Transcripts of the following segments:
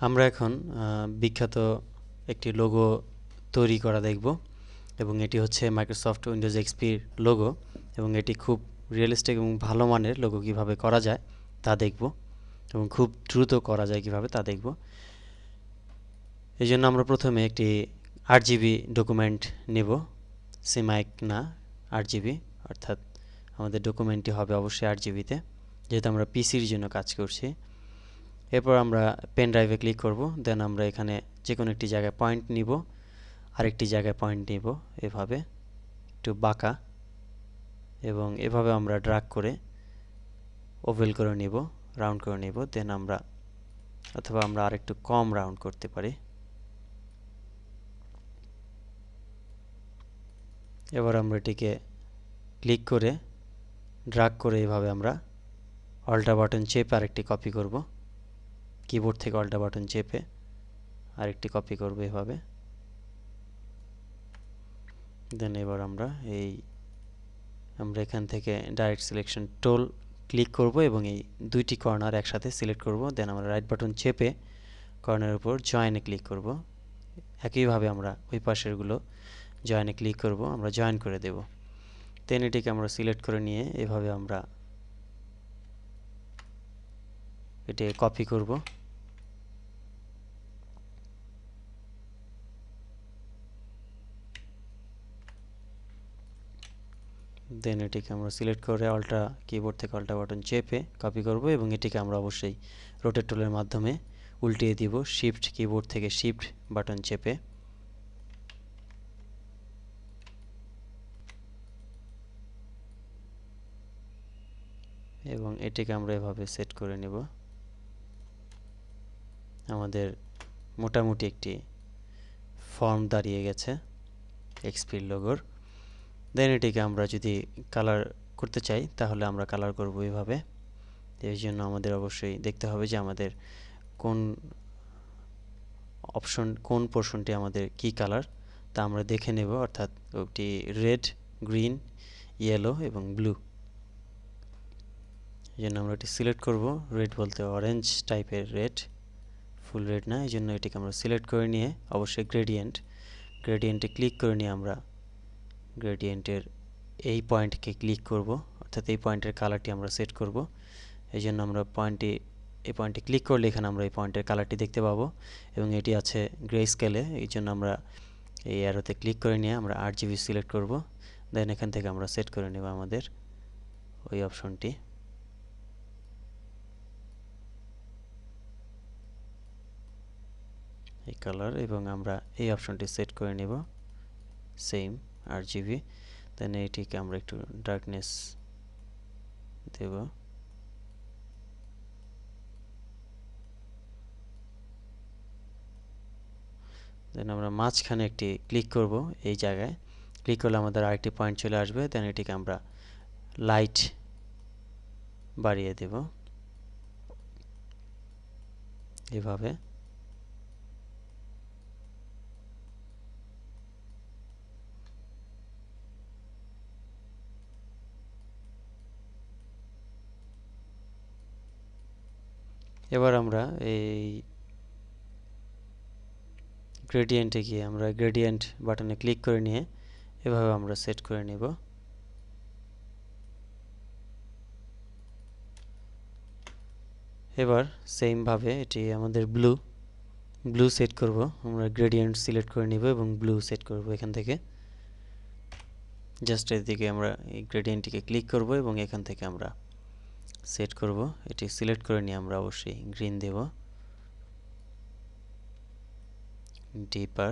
আমরা এখন বিখ্যাত একটি লোগো তৈরি করা দেখব এবং এটি হচ্ছে মাইক্রোসফট উইন্ডোজ এক্সপির লোগো এবং এটি খুব রিয়েলিস্টিক এবং ভালো মানের লোগো কিভাবে করা যায় তা দেখব এবং খুব দ্রুত করা যায় কিভাবে তা দেখব। এই জন্য আমরা প্রথমে একটি আরজিবি ডকুমেন্ট নেব, সিমাইক না আরজিবি, অর্থাৎ আমাদের ডকুমেন্টটি হবে অবশ্যই আরজিবিতে যেহেতু আমরা পিসির জন্য কাজ করছি। এরপর আমরা পেন ড্রাইভে ক্লিক করব, দেন আমরা এখানে যে কোনো একটি জায়গায় পয়েন্ট নিব, আরেকটি জায়গায় পয়েন্ট নিব এভাবে একটু বাঁকা, এবং এভাবে আমরা ড্র্যাগ করে ওভেল করে নিব, রাউন্ড করে নিব। দেন আমরা অথবা আমরা আরেকটু কম রাউন্ড করতে পারি। এবার আমরা এটিকে ক্লিক করে ড্র্যাগ করে এভাবে আমরা অল্টা বাটন চেপে আরেকটি কপি করব, কিবোর্ড থেকে অল্টা বাটন চেপে আরেকটি কপি করব এভাবে। দেন এবার আমরা এখান থেকে ডাইরেক্ট সিলেকশন টুল ক্লিক করব এবং এই দুইটি কর্নার একসাথে সিলেক্ট করব। দেন আমরা রাইট বাটন চেপে কর্নারের উপর জয়েনে ক্লিক করব। একইভাবে আমরা ওই পাশেরগুলো জয়েনে ক্লিক করব, আমরা জয়েন করে দেব। দেন এটিকে আমরা সিলেক্ট করে নিয়ে এভাবে আমরা এটি কপি করব। দেন এটিকে আমরা সিলেক্ট করে অল্টা কিবোর্ড থেকে অল্টা বাটন চেপে কপি করব এবং এটিকে আমরা অবশ্যই রোটেট টুলের মাধ্যমে উল্টিয়ে দিব, শিফট কিবোর্ড থেকে শিফট বাটন চেপে। এবং এটিকে আমরা এভাবে সেট করে নেব। আমাদের মোটামুটি একটি ফর্ম দাঁড়িয়ে গেছে এক্সপির লোগোর। দেন এটিকে আমরা যদি কালার করতে চাই তাহলে আমরা কালার করব এইভাবে। এর জন্য আমাদের অবশ্যই দেখতে হবে যে আমাদের কোন কোন পোর্শনটি আমাদের কি কালার তা আমরা দেখে নেব, অর্থাৎ ওটি রেড, গ্রিন, ইয়েলো এবং ব্লু। এই জন্য আমরা এটি সিলেক্ট করব, রেড বলতে অরেঞ্জ টাইপের রেড, ফুল রেড না। এই জন্য এটিকে আমরা সিলেক্ট করে নিয়ে অবশ্যই গ্রেডিয়েন্টে ক্লিক করে নিয়ে আমরা গ্রেডিয়েন্টের এই পয়েন্টকে ক্লিক করব, অর্থাৎ এই পয়েন্টের কালারটি আমরা সেট করব। এই জন্য আমরা এই পয়েন্টে ক্লিক করলে এখানে আমরা এই পয়েন্টের কালারটি দেখতে পাবো এবং এটি আছে গ্রে স্কেলে। এই জন্য আমরা এই অ্যারোতে ক্লিক করে নিয়ে আমরা আরজিবি সিলেক্ট করব। দেন এখান থেকে আমরা সেট করে নেব আমাদের ওই অপশনটি। এই কালার, এবং আমরা এই অপশনটি সেট করে নেব সেম আরজিবি। দেন এইটিকে আমরা একটু ডার্কনেস দেব। দেন আমরা মাঝখানে একটি ক্লিক করব, এই জায়গায় ক্লিক করলে আমাদের আরেকটি পয়েন্ট চলে আসবে। দেন এটিকে আমরা লাইট বাড়িয়ে দেব এভাবে। এবার আমরা এই গ্রেডিয়েন্টে গিয়ে আমরা গ্রেডিয়েন্ট বাটনে ক্লিক করে নিয়ে এভাবে আমরা সেট করে নেব। এবার সেম ভাবে এটি আমাদের ব্লু সেট করব, আমরা গ্রেডিয়েন্ট সিলেক্ট করে নিব এবং ব্লু সেট করব। এখান থেকে জাস্ট এদিকে আমরা এই গ্রেডিয়েন্টটিকে ক্লিক করব এবং এখান থেকে আমরা সেট করব। এটি সিলেক্ট করে নিয়ে আমরা অবশ্যই গ্রিন দেব, ডিপার।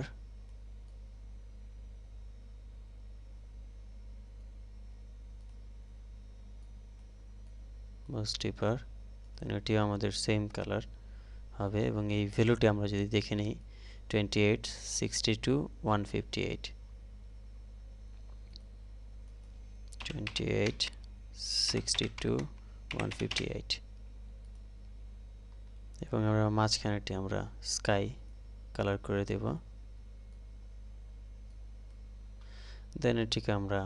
মোস্ট ডিপার। দেন এটিও আমাদের সেম কালার হবে এবং এই ভ্যালুটি আমরা যদি দেখে নিই 28, 62, 158, 28, 62, 158। এবং আমরা মাঝখানেটি আমরা স্কাই কালার করে দেব। দেন এটিকে আমরা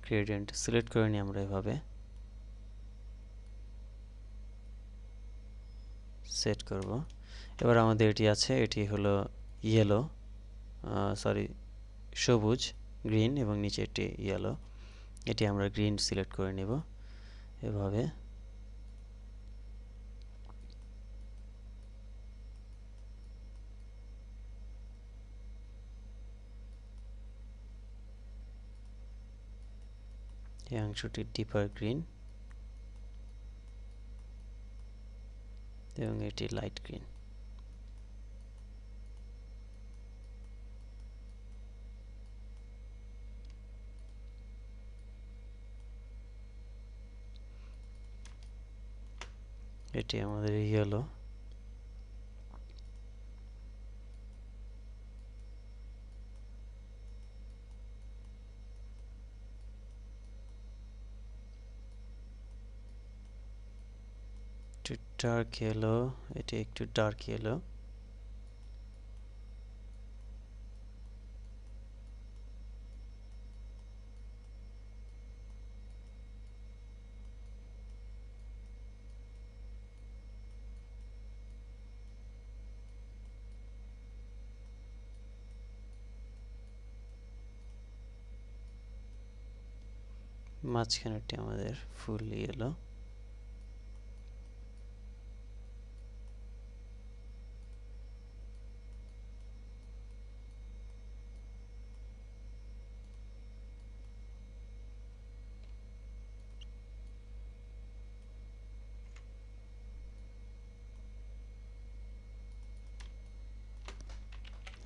গ্রেডিয়েন্ট সিলেক্ট করে নিয়ে আমরা এভাবে সেট করব। এবার আমাদের এটি আছে, এটি হলো ইয়েলো, সরি সবুজ, গ্রিন এবং নিচে এটি ইয়েলো। এটি আমরা গ্রিন সিলেক্ট করে নেব এভাবে। এই অংশটি ডিপার গ্রিন এবং এটি লাইট গ্রিন। এটি আমাদের ইয়েলো। একটু ডার্ক ইয়েলো, এটি একটু ডার্ক ইয়েলো। মাঝখানেরটি আমাদের ফুল ইয়েলো।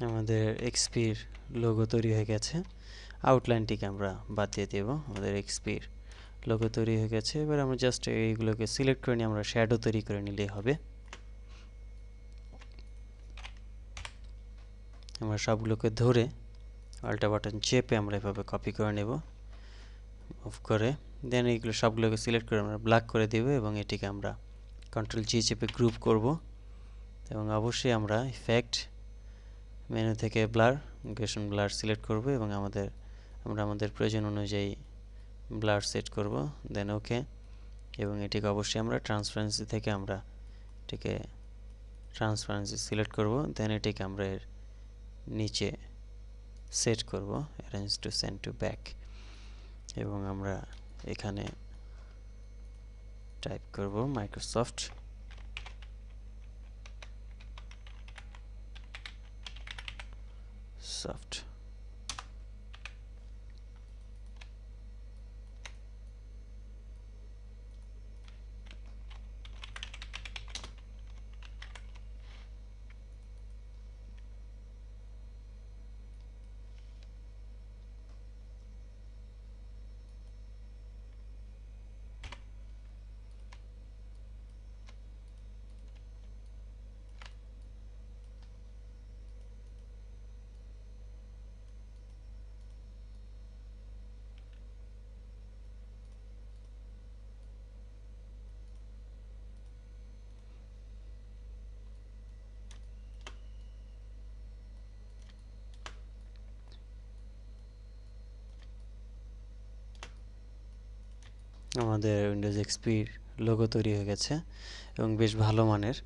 আমাদের এক্সপির লোগো তৈরি হয়ে গেছে। আউটলাইনটিকে আমরা বাদ দিয়ে দেব। আমাদের এক্সপির লোগো তৈরি হয়ে গেছে। এবার আমরা জাস্ট এইগুলোকে সিলেক্ট করে নিয়ে আমরা শ্যাডো তৈরি করে নিলেই হবে। আমরা সবগুলোকে ধরে অল্টা বাটন চেপে আমরা এভাবে কপি করে নেব, মুভ করে। দেন এইগুলো সবগুলোকে সিলেক্ট করে আমরা ব্ল্যাক করে দেব এবং এটিকে আমরা কন্ট্রোল জি চেপে গ্রুপ করব। এবং অবশ্যই আমরা ইফেক্ট মেনু থেকে ব্লার, গ্রেশন ব্লার সিলেক্ট করব এবং আমরা আমাদের প্রয়োজন অনুযায়ী ব্লার সেট করব। দেন ওকে, এবং এটিকে অবশ্যই আমরা ট্রান্সপারেন্সি থেকে আমরা এটিকে ট্রান্সপারেন্সি সিলেক্ট করব। দেন এটিকে আমরা এর নিচে সেট করব, arrange to send to back. এবং আমরা এখানে টাইপ করব মাইক্রোসফট সফট। আমাদের উইন্ডোজ এক্সপির লোগো তৈরি হয়ে গেছে এবং বেশ ভালো মানের।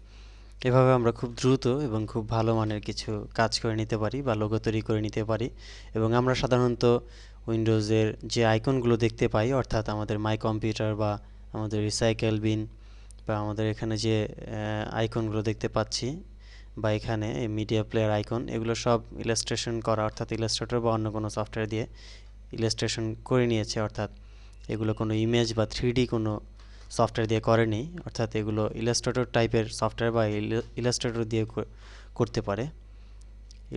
এভাবে আমরা খুব দ্রুত এবং খুব ভালো মানের কিছু কাজ করে নিতে পারি বা লোগো তৈরি করে নিতে পারি। এবং আমরা সাধারণত উইন্ডোজের যে আইকনগুলো দেখতে পাই, অর্থাৎ আমাদের মাই কম্পিউটার বা আমাদের রিসাইকেল বিন বা আমাদের এখানে যে আইকনগুলো দেখতে পাচ্ছি বা এখানে মিডিয়া প্লেয়ার আইকন, এগুলো সব ইলাস্ট্রেশন করা, অর্থাৎ ইলাস্ট্রেটর বা অন্য কোনো সফটওয়্যার দিয়ে ইলাস্ট্রেশন করে নিয়েছে। অর্থাৎ এগুলো কোনো ইমেজ বা 3D কোনো সফটওয়্যার দিয়ে করেনি, অর্থাৎ এগুলো ইলাস্ট্রেটর টাইপের সফটওয়্যার বা ইলাস্ট্রেটর দিয়ে করতে পারে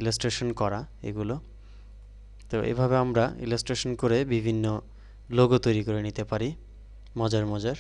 ইলাস্ট্রেশন করা এগুলো। তো এভাবে আমরা ইলাস্ট্রেশন করে বিভিন্ন লোগো তৈরি করে নিতে পারি মজার মজার।